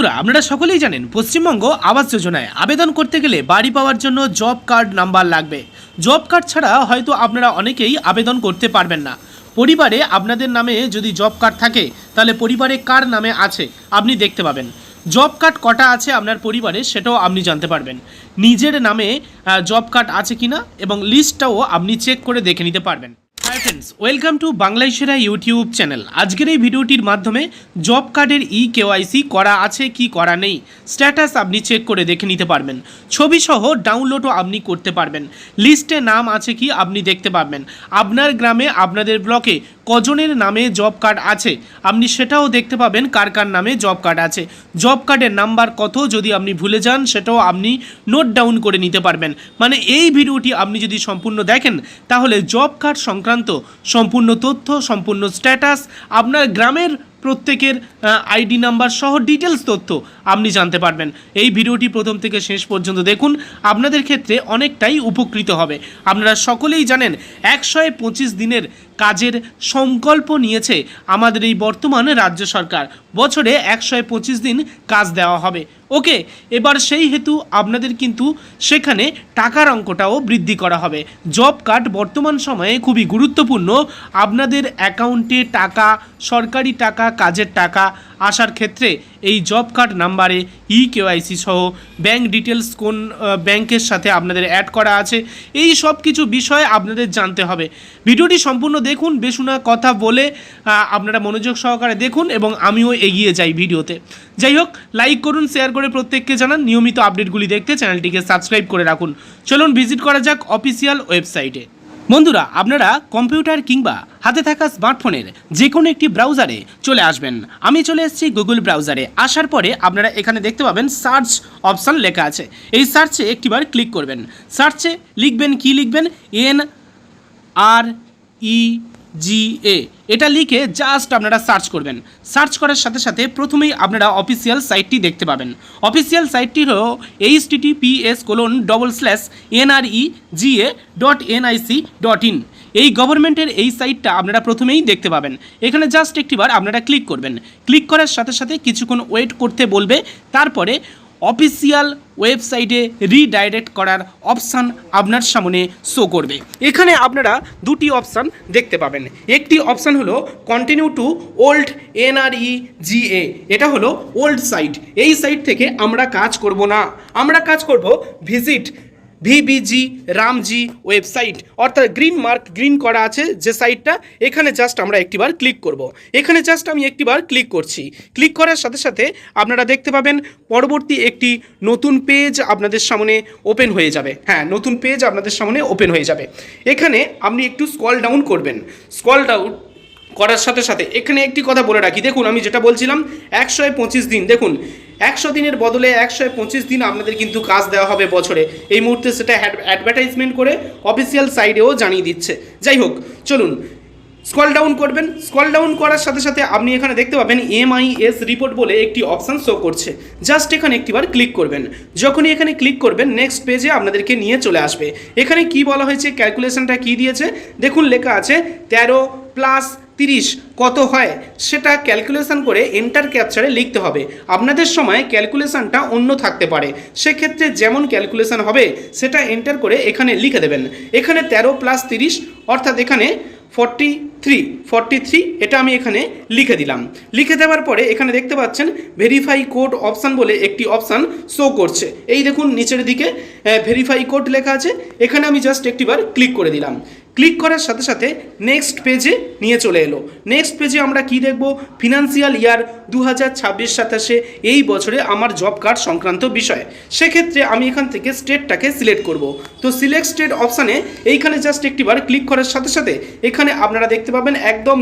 বন্ধুরা আপনারা সকলেই জানেন পশ্চিমবঙ্গ আবাস যোজনায় আবেদন করতে গেলে বাড়ি পাওয়ার জন্য জব কার্ড নাম্বার লাগবে। জব কার্ড ছাড়া হয়তো আপনারা অনেকেই আবেদন করতে পারবেন না। পরিবারে আপনাদের নামে যদি জব কার্ড থাকে তাহলে পরিবারে কার নামে আছে আপনি দেখতে পাবেন। জব কার্ড কটা আছে আপনার পরিবারে সেটাও আপনি জানতে পারবেন। নিজের নামে জব কার্ড আছে কিনা এবং লিস্টটাও আপনি চেক করে দেখে নিতে পারবেন। হাই ফ্রেন্ডস, ওয়েলকাম টু বাংলাইশেরা ইউটিউব চ্যানেল। আজকের এই ভিডিওটির মাধ্যমে জব কার্ডের কেওয়াইসি করা আছে কি করা নেই স্ট্যাটাস আপনি চেক করে দেখে নিতে পারবেন। ছবি সহ ডাউনলোডও আপনি করতে পারবেন। লিস্টে নাম আছে কি আপনি দেখতে পারবেন। আপনার গ্রামে আপনাদের ব্লকে কজনের নামে জব কার্ড আছে আপনি সেটাও দেখতে পাবেন, কার কার নামে জব কার্ড আছে। জব কার্ডের নাম্বার কত যদি আপনি ভুলে যান সেটাও আপনি নোট ডাউন করে নিতে পারবেন। মানে এই ভিডিওটি আপনি যদি সম্পূর্ণ দেখেন তাহলে জব কার্ড সংক্রান্ত সম্পূর্ণ তথ্য, সম্পূর্ণ স্ট্যাটাস, আপনার গ্রামের প্রত্যেকের আইডি নাম্বার সহ ডিটেলস তথ্য আপনি জানতে পারবেন। এই ভিডিওটি প্রথম থেকে শেষ পর্যন্ত দেখুন, আপনাদের ক্ষেত্রে অনেকটাই উপকৃত হবে। আপনারা সকলেই জানেন 125 দিনের কাজের সংকল্প নিয়েছে আমাদের এই বর্তমান রাজ্য সরকার। বছরে 125 দিন কাজ দেওয়া হবে। ওকে, এবার সেই হেতু আপনাদের কিন্তু সেখানে টাকার অঙ্কটাও বৃদ্ধি করা হবে। জব কার্ড বর্তমান সময়ে খুবই গুরুত্বপূর্ণ। আপনাদের অ্যাকাউন্টে টাকা, সরকারি টাকা, কাজের টাকা আসার ক্ষেত্রে এই জব কার্ড নাম্বারে কেওয়াইসি সহ ব্যাংক ডিটেলস কোন ব্যাংকের সাথে আপনাদের অ্যাড করা আছে এই সব কিছু বিষয় আপনাদের জানতে হবে। ভিডিওটি সম্পূর্ণ দেখুন, বেশুনা কথা বলে আপনারা মনোযোগ সহকারে দেখুন এবং আমিও এগিয়ে যাই ভিডিওতে। যাই হোক, লাইক করুন, শেয়ার করে প্রত্যেককে জানান। নিয়মিত আপডেটগুলি দেখতে চ্যানেলটিকে সাবস্ক্রাইব করে রাখুন। চলুন ভিজিট করা যাক অফিসিয়াল ওয়েবসাইটে। বন্ধুরা, আপনারা কম্পিউটার কিংবা হাতে থাকা স্মার্টফোনের যে কোনো একটি ব্রাউজারে চলে আসবেন। আমি চলে এসেছি গুগল ব্রাউজারে। আসার পরে আপনারা এখানে দেখতে পাবেন সার্চ অপশান লেখা আছে। এই সার্চে একটিবার ক্লিক করবেন। সার্চে লিখবেন, কি লিখবেন, NREGA এটা লিখে জাস্ট আপনারা সার্চ করবেন। সার্চ করার সাথে সাথে প্রথমেই আপনারা অফিসিয়াল সাইটটি দেখতে পাবেন। অফিসিয়াল সাইটটি হলো https://nrega.nic.in। এই গভর্নমেন্টের এই সাইটটা আপনারা প্রথমেই দেখতে পাবেন। এখানে জাস্ট একটিবার আপনারা ক্লিক করবেন। ক্লিক করার সাথে সাথে কিছুক্ষণ ওয়েট করতে বলবে, তারপরে অফিসিয়াল ওয়েবসাইটে রিডাইরেক্ট করার অপশান আপনার সামনে শো করবে। এখানে আপনারা দুটি অপশান দেখতে পাবেন। একটি অপশান হলো কন্টিনিউ টু ওল্ড NREGA, এটা হলো ওল্ড সাইট। এই সাইট থেকে আমরা কাজ করব না, আমরা কাজ করব ভিজিট VBG রামজি ওয়েবসাইট, অর্থাৎ গ্রিন করা আছে যে সাইটটা, এখানে জাস্ট আমরা একটিবার ক্লিক করব। এখানে জাস্ট আমি একটিবার ক্লিক করছি। ক্লিক করার সাথে সাথে আপনারা দেখতে পাবেন পরবর্তী একটি নতুন পেজ আপনাদের সামনে ওপেন হয়ে যাবে। হ্যাঁ, নতুন পেজ আপনাদের সামনে ওপেন হয়ে যাবে। এখানে আপনি একটু স্ক্রল ডাউন করবেন। স্ক্রল ডাউন করার সাথে সাথে এখানে একটি কথা বলে রাখি, দেখুন আমি যেটা বলছিলাম 125 দিন, দেখুন 100 দিনের বদলে 125 দিন আপনাদের কিন্তু কাজ দেওয়া হবে বছরে। এই মুহূর্তে সেটা অ্যাডভার্টাইজমেন্ট করে অফিসিয়াল সাইটেও জানিয়ে দিচ্ছে। যাই হোক, চলুন স্ক্রল ডাউন করবেন। স্ক্রল ডাউন করার সাথে সাথে আপনি এখানে দেখতে পাবেন MIS রিপোর্ট বলে একটি অপশান শো করছে। জাস্ট এখানে একটিবার ক্লিক করবেন। যখনই এখানে ক্লিক করবেন নেক্সট পেজে আপনাদেরকে নিয়ে চলে আসবে। এখানে কি বলা হয়েছে, ক্যালকুলেশনটা কি দিয়েছে দেখুন, লেখা আছে 13 + 30 কত হয় সেটা ক্যালকুলেশন করে এন্টার ক্যাপচারে লিখতে হবে। আপনাদের সময় ক্যালকুলেশনটা অন্য থাকতে পারে, সেক্ষেত্রে যেমন ক্যালকুলেশন হবে সেটা এন্টার করে এখানে লিখে দেবেন। এখানে 13 + 30 অর্থাৎ এখানে 43 এটা আমি এখানে লিখে দিলাম। লিখে দেওয়ার পরে এখানে দেখতে পাচ্ছেন ভেরিফাই কোড অপশান বলে একটি অপশান শো করছে। এই দেখুন নিচের দিকে ভেরিফাই কোড লেখা আছে। এখানে আমি জাস্ট একটিবার ক্লিক করে দিলাম। ক্লিক করার সাথে সাথে নেক্সট পেজে নিয়ে চলে এলো। নেক্সট পেজে আমরা কি দেখব, ফিনান্সিয়াল ইয়ার 2026-27 এই বছরে আমার জব কার্ড সংক্রান্ত বিষয়। সেক্ষেত্রে আমি এখান থেকে স্টেটটাকে সিলেক্ট করব। তো সিলেক্ট স্টেট অপশানে এইখানে জাস্ট একটিবার ক্লিক করার সাথে সাথে এখানে আপনারা দেখতে পাবেন একদম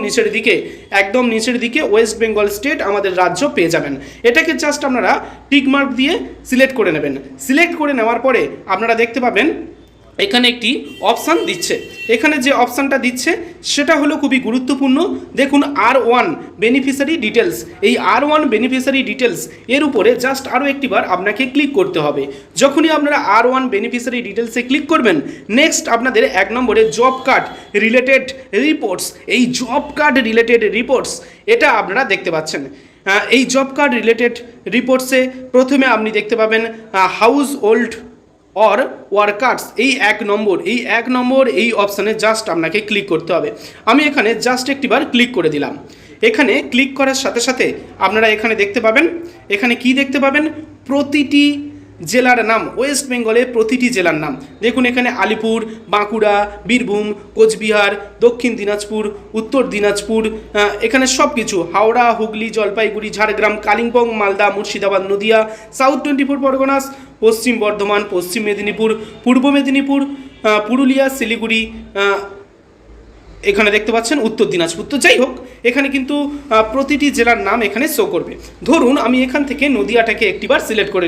নিচের দিকে ওয়েস্ট বেঙ্গল স্টেট আমাদের রাজ্য পেয়ে যাবেন। এটাকে জাস্ট আপনারা টিক মার্ক দিয়ে সিলেক্ট করে নেবেন। সিলেক্ট করে নেওয়ার পরে আপনারা দেখতে পাবেন এখানে একটি অপশান দিচ্ছে। এখানে যে অপশানটা দিচ্ছে সেটা হলো খুবই গুরুত্বপূর্ণ। দেখুন R1 বেনিফিশিয়ারি ডিটেলস, এই R1 বেনিফিশিয়ারি ডিটেলস এর উপরে জাস্ট আরও একটিবার আপনাকে ক্লিক করতে হবে। যখনই আপনারা R1 বেনিফিশিয়ারি ডিটেলসে ক্লিক করবেন, নেক্সট আপনাদের 1 নম্বরে জব কার্ড রিলেটেড রিপোর্টস, এই জব কার্ড রিলেটেড রিপোর্টস এটা আপনারা দেখতে পাচ্ছেন। এই জব কার্ড রিলেটেড রিপোর্টসে প্রথমে আপনি দেখতে পাবেন হাউস হোল্ড অর ওয়ার্কার্স, এই 1 নম্বর এই অপশানে জাস্ট আপনাকে ক্লিক করতে হবে। আমি এখানে জাস্ট একটিবার ক্লিক করে দিলাম। এখানে ক্লিক করার সাথে সাথে আপনারা এখানে দেখতে পাবেন, এখানে কি দেখতে পাবেন, প্রতিটি জেলার নাম, ওয়েস্ট বেঙ্গলে প্রতিটি জেলার নাম। দেখুন এখানে আলিপুর, বাঁকুড়া, বীরভূম, কোচবিহার, দক্ষিণ দিনাজপুর, উত্তর দিনাজপুর, এখানে সব কিছু, হাওড়া, হুগলি, জলপাইগুড়ি, ঝাড়গ্রাম, কালিম্পং, মালদা, মুর্শিদাবাদ, নদিয়া, সাউথ 24 পরগনাস, পশ্চিম বর্ধমান, পশ্চিম মেদিনীপুর, পূর্ব মেদিনীপুর, পুরুলিয়া, শিলিগুড়ি, এখানে দেখতে পাচ্ছেন উত্তর দিনাজপুর। তো যাই হোক, এখানে কিন্তু প্রতিটি জেলার নাম এখানে শো করবে। ধরুন আমি এখান থেকে নদিয়াটাকে একটিবার সিলেক্ট করে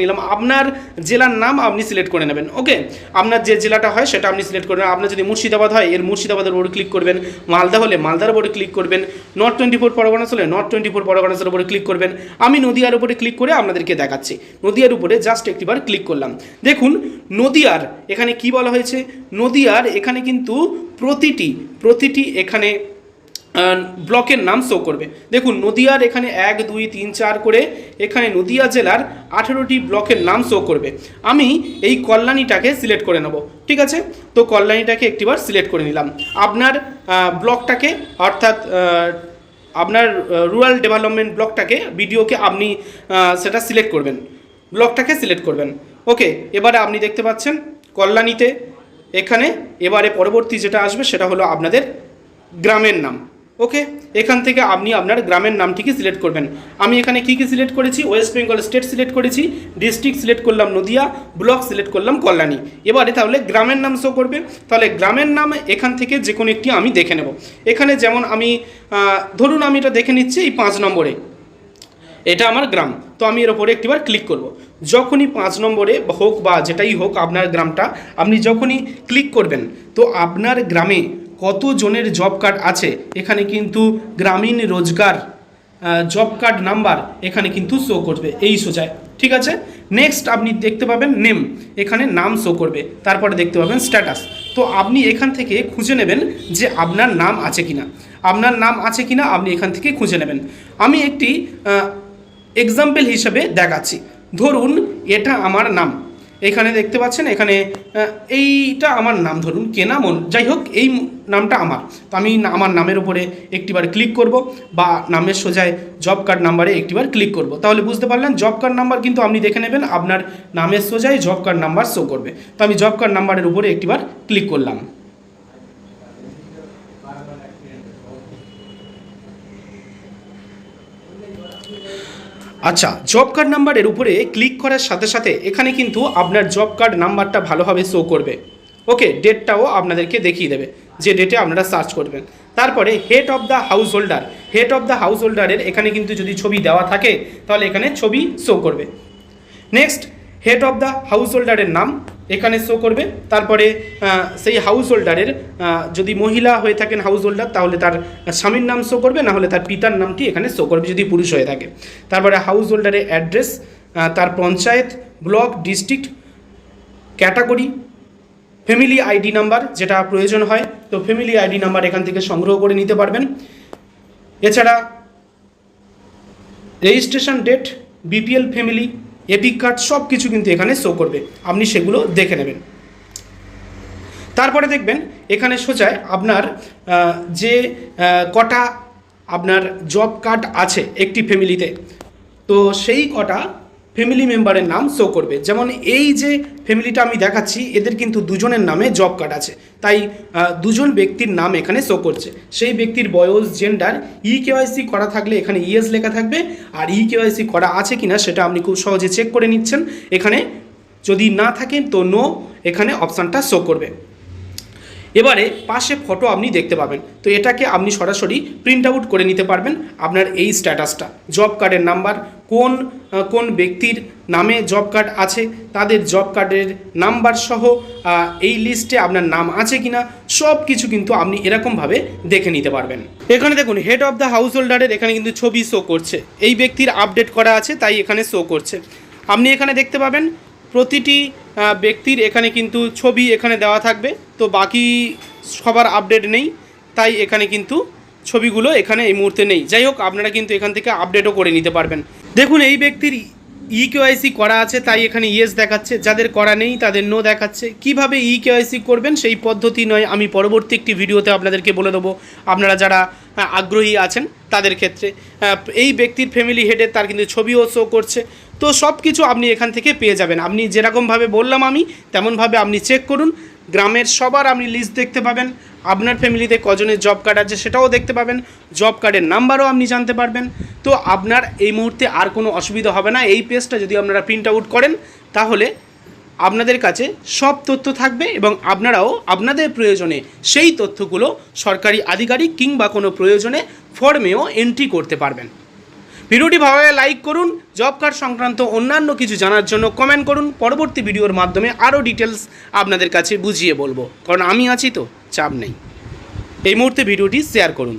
নিলাম, আপনার জেলার নাম আপনি সিলেক্ট করে নেবেন। ওকে, আপনার যে জেলাটা হয় সেটা আপনি সিলেক্ট করবেন। আপনার যদি মুর্শিদাবাদ হয় এর মুর্শিদাবাদের উপরে ক্লিক করবেন, মালদা হলে মালদার উপরে ক্লিক করবেন, নর্থ 24 পরগনাস হলে নর্থ 24 পরগনাসের উপরে ক্লিক করবেন। আমি নদিয়ার উপরে ক্লিক করে আপনাদেরকে দেখাচ্ছি। নদিয়ার উপরে জাস্ট একটিবার ক্লিক করলাম। দেখুন নদিয়ার এখানে কি বলা হয়েছে, নদিয়ার এখানে কিন্তু প্রতিটি এখানে ব্লকের নাম শো করবে। দেখুন নদিয়ার এখানে 1 2 3 4 করে এখানে নদিয়া জেলার 18টি ব্লকের নাম শো করবে। আমি এই কল্যাণীটাকে সিলেক্ট করে নেব। ঠিক আছে, তো কল্যাণীটাকে একটিবার সিলেক্ট করে নিলাম। আপনার ব্লকটাকে অর্থাৎ আপনার রুরাল ডেভেলপমেন্ট ব্লকটাকে, বিডিওকে আপনি সেটা সিলেক্ট করবেন, ব্লকটাকে সিলেক্ট করবেন। ওকে, এবারে আপনি দেখতে পাচ্ছেন কল্যাণীতে এখানে এবারে পরবর্তী যেটা আসবে সেটা হলো আপনাদের গ্রামের নাম। ওকে, এখান থেকে আপনি আপনার গ্রামের নামটিকে সিলেক্ট করবেন। আমি এখানে কী সিলেক্ট করেছি, ওয়েস্ট বেঙ্গল স্টেট সিলেক্ট করেছি, ডিস্ট্রিক্ট সিলেক্ট করলাম নদিয়া, ব্লক সিলেক্ট করলাম কল্যাণী। এবারে তাহলে গ্রামের নাম শো করবে। তাহলে গ্রামের নাম এখান থেকে যে কোনো একটি আমি দেখে নেব। এখানে যেমন আমি ধরুন আমি এটা দেখে নিচ্ছি এই 5 নম্বরে, এটা আমার গ্রাম। তো আমি এর ওপরে একটিবার ক্লিক করব। যখনই 5 নম্বরে হোক বা যেটাই হোক আপনার গ্রামটা, আপনি যখনই ক্লিক করবেন তো আপনার গ্রামে কত জনের জব কার্ড আছে এখানে কিন্তু গ্রামীণ রোজগার জব কার্ড নাম্বার এখানে কিন্তু শো করবে এই সোজায়। ঠিক আছে, নেক্সট আপনি দেখতে পাবেন নেম, এখানে নাম শো করবে। তারপরে দেখতে পাবেন স্ট্যাটাস। তো আপনি এখান থেকে খুঁজে নেবেন যে আপনার নাম আছে কিনা, আপনি এখান থেকে খুঁজে নেবেন। আমি একটি এক্সাম্পল হিসেবে দেখাচ্ছি। ধরুন এটা আমার নাম, এখানে দেখতে পাচ্ছেন, এখানে এইটা আমার নাম, ধরুন কেনামন, যাই হোক এই নামটা আমার। তো আমি আমার নামের উপরে একটিবার ক্লিক করব বা নামের সোজায় জব কার্ড নাম্বারে একটিবার ক্লিক করব। তাহলে বুঝতে পারলেন জব কার্ড নাম্বার কিন্তু আপনি দেখে নেবেন আপনার নামের সোজায় জব কার্ড নাম্বার শো করবে। তো আমি জব কার্ড নাম্বারের উপরে একটিবার ক্লিক করলাম। আচ্ছা, জব কার্ড নাম্বারের উপরে ক্লিক করার সাথে সাথে এখানে কিন্তু আপনার জব কার্ড নাম্বারটা ভালোভাবে শো করবে। ওকে, ডেটটাও আপনাদেরকে দেখিয়ে দেবে যে ডেটে আপনারা সার্চ করবেন। তারপরে হেড অফ দ্য হাউস হোল্ডারের এখানে কিন্তু যদি ছবি দেওয়া থাকে তাহলে এখানে ছবি শো করবে। Next head of the house হোল্ডারের নাম এখানে শো করবে। তারপরে সেই হাউস হোল্ডারের যদি মহিলা হয়ে থাকেন হাউস হোল্ডার তাহলে তার স্বামীর নাম শো করবে, না হলে তার পিতার নামটি এখানে শো করবে যদি পুরুষ হয়ে থাকে। তারপরে হাউস হোল্ডারের অ্যাড্রেস, তার panchayat, block, district, category, family ID number যেটা প্রয়োজন হয়, তো ফ্যামিলি আইডি নাম্বার এখান থেকে সংগ্রহ করে নিতে পারবেন। এছাড়া registration date, BPL family, EPIC card সব কিছু কিন্তু এখানে শো করবে, আপনি সেগুলো দেখে নেবেন। তারপরে দেখবেন এখানে সোজায় আপনার যে কটা আপনার জব কার্ড আছে একটি ফ্যামিলিতে, তো সেই কটা ফ্যামিলি মেম্বারের নাম শো করবে। যেমন এই যে ফ্যামিলিটা আমি দেখাচ্ছি এদের কিন্তু দুজনের নামে জব কার্ড আছে, তাই দুজন ব্যক্তির নাম এখানে শো করছে। সেই ব্যক্তির বয়স, জেন্ডার, কেওয়াইসি করা থাকলে এখানে ইয়েস লেখা থাকবে, আর কেওয়াইসি করা আছে কিনা সেটা আপনি খুব সহজে চেক করে নিচ্ছেন। এখানে যদি না থাকে তো নো এখানে অপশানটা শো করবে। এবারে পাশে ফটো আপনি দেখতে পাবেন, তো এটাকে আপনি সরাসরি প্রিন্ট আউট করে নিতে পারবেন। আপনার এই স্ট্যাটাসটা, জব কার্ডের নাম্বার, কোন কোন ব্যক্তির নামে জব কার্ড আছে, তাদের জব কার্ডের নাম্বার সহ এই লিস্টে আপনার নাম আছে কিনা, সব কিছু কিন্তু আপনি এরকমভাবে দেখে নিতে পারবেন। এখানে দেখুন হেড অফ দ্য হাউস হোল্ডারের এখানে কিন্তু ছবি শো করছে, এই ব্যক্তির আপডেট করা আছে তাই এখানে শো করছে। আপনি এখানে দেখতে পাবেন প্রতিটি ব্যক্তির এখানে কিন্তু ছবি এখানে দেওয়া থাকবে, তো বাকি সবার আপডেট নেই তাই এখানে কিন্তু ছবিগুলো এখানে এই মুহূর্তে নেই। যাই হোক, আপনারা কিন্তু এখান থেকে আপডেটও করে নিতে পারবেন। দেখুন এই ব্যক্তির ইকেওয়াইসি করা আছে তাই এখানে ইয়েস দেখাচ্ছে, যাদের করা নেই তাদের নো দেখাচ্ছে। কিভাবে ইকেওয়াইসি করবেন সেই পদ্ধতি নয় আমি পরবর্তী একটি ভিডিওতে আপনাদেরকে বলে দেবো, আপনারা যারা আগ্রহী আছেন তাদের ক্ষেত্রে। এই ব্যক্তির ফ্যামিলি হেডের তার কিন্তু ছবিও শো করছে, তো সব কিছু আপনি এখান থেকে পেয়ে যাবেন। আপনি যেরকমভাবে বললাম আমি তেমনভাবে আপনি চেক করুন, গ্রামের সবার আপনি লিস্ট দেখতে পাবেন, আপনার ফ্যামিলিতে কজনের জব কার্ড আছে সেটাও দেখতে পাবেন, জব কার্ডের নাম্বারও আপনি জানতে পারবেন। তো আপনার এই মুহূর্তে আর কোনো অসুবিধা হবে না। এই পেজটা যদি আপনারা প্রিন্ট আউট করেন তাহলে আপনাদের কাছে সব তথ্য থাকবে এবং আপনারাও আপনাদের প্রয়োজনে সেই তথ্যগুলো সরকারি আধিকারিক কিংবা কোনো প্রয়োজনে ফর্মেও এন্ট্রি করতে পারবেন। ভিডিওটি ভালো লাগলে লাইক করুন, জব কার্ড সংক্রান্ত অন্যান্য কিছু জানার জন্য কমেন্ট করুন। পরবর্তী ভিডিওর মাধ্যমে আরও ডিটেলস আপনাদের কাছে বুঝিয়ে বলবো, কারণ আমি আছি তো, চাপ নেই। এই মুহূর্তে ভিডিওটি শেয়ার করুন।